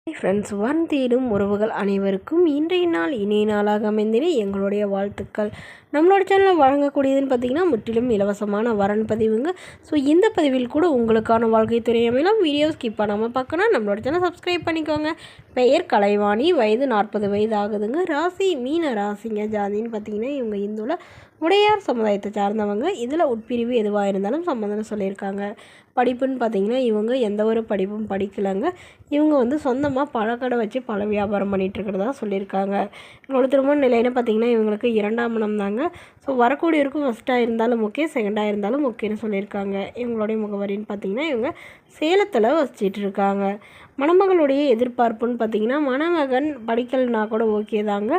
Friends, தேடும் உறவுகள் அனைவருக்கும் இன்றைய நாள் இனிய நாளாக அமைந்திட எங்களுடைய வாழ்த்துக்கள். நம்மளோட சேனலில் வழங்கக்கூடியதுன்னு பார்த்திங்கன்னா முற்றிலும் இலவசமான வரன் பதிவுங்க. ஸோ இந்த பதிவில் கூட உங்களுக்கான வாழ்க்கை துறை அமையலாம். வீடியோ ஸ்கிப் பண்ணாமல் பார்க்கணும். நம்மளோட சேனல் சப்ஸ்கிரைப் பண்ணிக்கோங்க. பெயர் கலைவாணி, வயது 40 வயது ஆகுதுங்க. ராசி மீன ராசிங்க. ஜாதின்னு பார்த்திங்கன்னா இவங்க இந்துல உடையார் சமுதாயத்தை சார்ந்தவங்க. இதில் உட்பிரிவு எதுவாக இருந்தாலும் சம்மந்தம் சொல்லியிருக்காங்க. படிப்புன்னு பார்த்திங்கன்னா இவங்க எந்த ஒரு படிப்பும் படிக்கலைங்க. இவங்க சொந்தமாக பழக்கடை வச்சு பல வியாபாரம் பண்ணிகிட்ருக்கிறதா சொல்லியிருக்காங்க. இவங்களோட திருமண நிலைன்னு பார்த்திங்கன்னா இவங்களுக்கு 2ஆம் மனம் தாங்க. ஸோ வரக்கூடியவருக்கும் ஃபஸ்ட்டாக இருந்தாலும் ஓகே, செகண்டாக இருந்தாலும் ஓகேன்னு சொல்லியிருக்காங்க. இவங்களுடைய முகவரின்னு பார்த்திங்கன்னா இவங்க சேலத்தில் வசிச்சிட்டு இருக்காங்க. மணமகளுடைய எதிர்பார்ப்புன்னு பார்த்திங்கன்னா மணமகன் படிக்கலைன்னா கூட ஓகே தாங்க.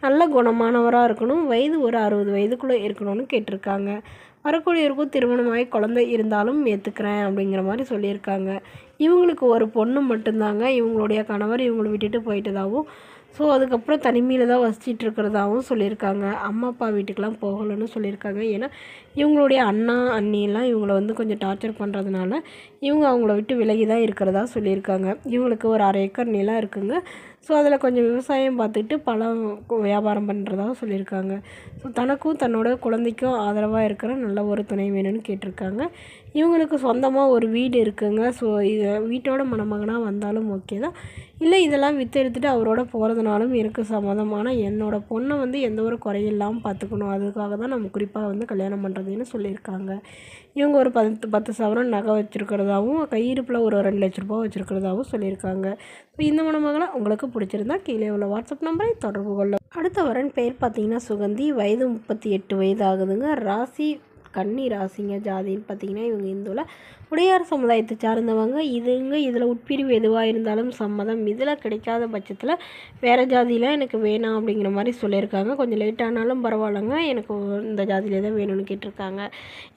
நல்ல குணமானவராக இருக்கணும். வயது ஒரு 60 வயதுக்குள்ளே இருக்கணும்னு கேட்டிருக்காங்க. வரக்கூடியவருக்கும் திருமணமாகி குழந்தை இருந்தாலும் ஏற்றுக்கிறேன் அப்படிங்கிற மாதிரி சொல்லியிருக்காங்க. இவங்களுக்கு ஒரு பொண்ணு மட்டும்தாங்க. இவங்களுடைய கணவர் இவங்களை விட்டுட்டு போயிட்டதாகவும், ஸோ அதுக்கப்புறம் தனிமையில் தான் வசிச்சிட்டு இருக்கிறதாகவும் சொல்லியிருக்காங்க. அம்மா அப்பா வீட்டுக்கெலாம் போகலைன்னு சொல்லியிருக்காங்க. ஏன்னா இவங்களுடைய அண்ணா அண்ணியெல்லாம் இவங்களை கொஞ்சம் டார்ச்சர் பண்ணுறதுனால இவங்க அவங்கள விட்டு விலகி தான் இருக்கிறதா சொல்லியிருக்காங்க. இவங்களுக்கு ஒரு 1/2 ஏக்கர் நிலம் இருக்குங்க. ஸோ அதில் கொஞ்சம் விவசாயம் பார்த்துக்கிட்டு பழம் வியாபாரம் பண்ணுறதாக சொல்லியிருக்காங்க. ஸோ தனக்கும் தன்னோட குழந்தைக்கும் ஆதரவாக இருக்கிற நல்ல ஒரு துணை வேணும்னு கேட்டிருக்காங்க. இவங்களுக்கு சொந்தமாக ஒரு வீடு இருக்குங்க. ஸோ இது வீட்டோட மணமகனாக வந்தாலும் ஓகே தான். இல்லை இதெல்லாம் விற்று எடுத்துகிட்டு அவரோட போகிறதுனாலும் எனக்கு சம்மதம். ஆனால் என்னோடய பொண்ணை எந்த ஒரு குறையில்லாமல் பார்த்துக்கணும். அதுக்காக தான் நம்ம குறிப்பாக கல்யாணம் பண்ணுறதுன்னு சொல்லியிருக்காங்க. இவங்க ஒரு 10 சவரன் நகை வச்சுருக்கிறதாகவும், கையிருப்பில் ஒரு 2 லட்ச ரூபா வச்சுருக்கிறதாகவும் சொல்லியிருக்காங்க. ஸோ இந்த மணமகளை உங்களுக்கு பிடிச்சிருந்தா கீழே உள்ள வாட்ஸ்அப் நம்பரை தொடர்பு கொள்ள. அடுத்த வரன் பேர் பார்த்திங்கன்னா சுகந்தி. வயது 38 வயது ஆகுதுங்க. ராசி கன்னி ராசிங்க. ஜாதின்னு பார்த்திங்கன்னா இவங்க இந்துல உடையார் சமுதாயத்தை சார்ந்தவங்க. இதில் உட்பிரிவு எதுவாக இருந்தாலும் சம்மதம். இதில் கிடைக்காத பட்சத்தில் வேறு ஜாதியில் எனக்கு வேணாம் அப்படிங்கிற மாதிரி சொல்லியிருக்காங்க. கொஞ்சம் லேட்டானாலும் பரவாயில்லைங்க, எனக்கு இந்த ஜாதியிலே தான் வேணும்னு கேட்டிருக்காங்க.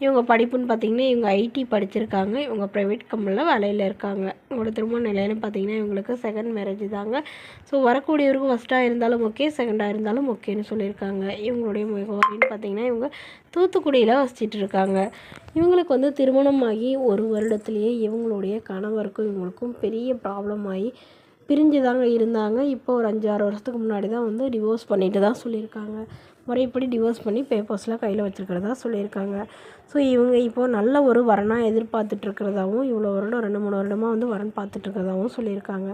இவங்க படிப்புன்னு பார்த்திங்கன்னா இவங்க ஐடி படிச்சிருக்காங்க. இவங்க ப்ரைவேட் கம்பெனியில் வேலையில் இருக்காங்க. இவங்களோட திருமண நிலைன்னு பார்த்திங்கன்னா இவங்களுக்கு செகண்ட் மேரேஜ் தாங்க. ஸோ வரக்கூடியவருக்கும் ஃபஸ்ட்டாக இருந்தாலும் ஓகே, செகண்டாக இருந்தாலும் ஓகேன்னு சொல்லியிருக்காங்க. இவங்களுடைய முகவரின்னு பார்த்திங்கன்னா இவங்க தூத்துக்குடியில் வசிச்சிட்டு இருக்காங்க. இவங்களுக்கு திருமணமாகி 1 வருடத்துலேயே இவங்களுடைய கணவருக்கும் இவங்களுக்கும் பெரிய ப்ராப்ளம் ஆகி பிரிஞ்சு தாங்க இருந்தாங்க. இப்போ ஒரு 5-6 வருஷத்துக்கு முன்னாடி தான் டிவோர்ஸ் பண்ணிட்டு தான் சொல்லியிருக்காங்க. முறைப்படி டிவோர்ஸ் பண்ணி பேப்பர்ஸ்லாம் கையில் வச்சுருக்கிறதா சொல்லியிருக்காங்க. ஸோ இவங்க இப்போது நல்ல ஒரு வரனாக எதிர்பார்த்துட்ருக்கிறதாகவும், இவ்வளோ வருடம் 2-3 வருடமாக வரன் பார்த்துட்ருக்கிறதாகவும் சொல்லியிருக்காங்க.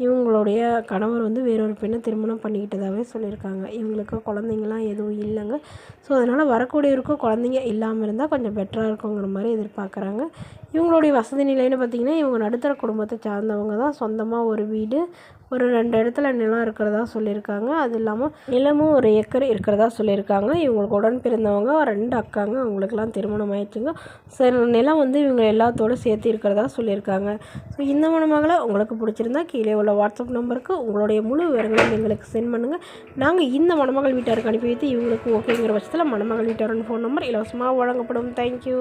இவங்களுடைய கணவர் வேறொரு பெண்ணை திருமணம் பண்ணிக்கிட்டதாகவே சொல்லியிருக்காங்க. இவங்களுக்கு குழந்தைங்களாம் எதுவும் இல்லைங்க. ஸோ அதனால் வரக்கூடியவருக்கும் குழந்தைங்க இல்லாமல் இருந்தால் கொஞ்சம் பெட்டராக இருக்குங்கிற மாதிரி எதிர்பார்க்குறாங்க. இவங்களுடைய வசதி நிலைன்னு பார்த்திங்கன்னா இவங்க நடுத்தர குடும்பத்தை சார்ந்தவங்க தான். சொந்தமாக ஒரு வீடு, ஒரு 2 இடத்துல நிலம் இருக்கிறதா சொல்லியிருக்காங்க. அது இல்லாமல் நிலமும் 1 ஏக்கர் இருக்கிறதா சொல்லியிருக்காங்க. இவங்களுக்கு உடன் பிறந்தவங்க 2 அக்காங்க. அவங்களுக்கெல்லாம் திருமணம் ஆயிடுச்சுங்க. சரி, நிலம் இவங்க எல்லாத்தோடு சேர்த்து இருக்கிறதா சொல்லியிருக்காங்க. ஸோ இந்த மணமகளை உங்களுக்கு பிடிச்சிருந்தா கீழே உள்ள வாட்ஸ்அப் நம்பருக்கு உங்களுடைய முழு விவரங்களையும் எங்களுக்கு சென்ட் பண்ணுங்கள். நாங்கள் இந்த மணமகள் வீட்டாருக்கு அனுப்பி வைத்து இவங்களுக்கு ஓகேங்கிற பட்சத்தில் மணமகள் வீட்டாரோட ஃபோன் நம்பர் இலவசமாக வழங்கப்படும். தேங்க்யூ.